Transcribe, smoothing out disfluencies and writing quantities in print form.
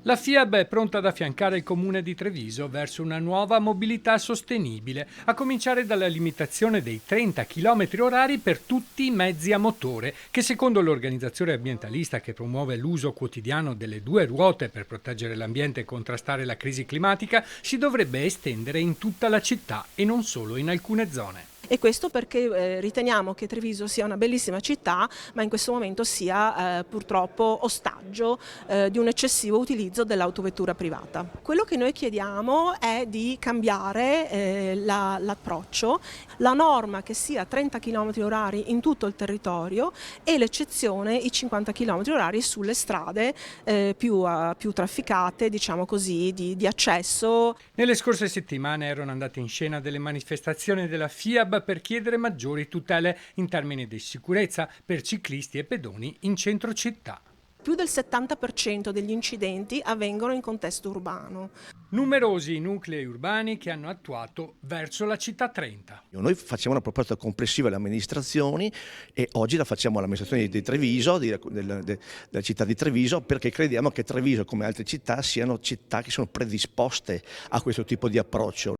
La FIAB è pronta ad affiancare il comune di Treviso verso una nuova mobilità sostenibile, a cominciare dalla limitazione dei 30 km orari per tutti i mezzi a motore, che secondo l'organizzazione ambientalista che promuove l'uso quotidiano delle due ruote per proteggere l'ambiente e contrastare la crisi climatica, si dovrebbe estendere in tutta la città e non solo in alcune zone. E questo perché riteniamo che Treviso sia una bellissima città, ma in questo momento sia purtroppo ostaggio di un eccessivo utilizzo dell'autovettura privata. Quello che noi chiediamo è di cambiare l'approccio, la norma che sia 30 km orari in tutto il territorio e l'eccezione i 50 km orari sulle strade più trafficate, diciamo così, di accesso. Nelle scorse settimane erano andate in scena delle manifestazioni della FIAB per chiedere maggiori tutele in termini di sicurezza per ciclisti e pedoni in centro città. Più del 70% degli incidenti avvengono in contesto urbano. Numerosi i nuclei urbani che hanno attuato verso la città 30. Noi facciamo una proposta complessiva alle amministrazioni e oggi la facciamo all'amministrazione di Treviso, della città di Treviso, perché crediamo che Treviso, come altre città, siano città che sono predisposte a questo tipo di approccio.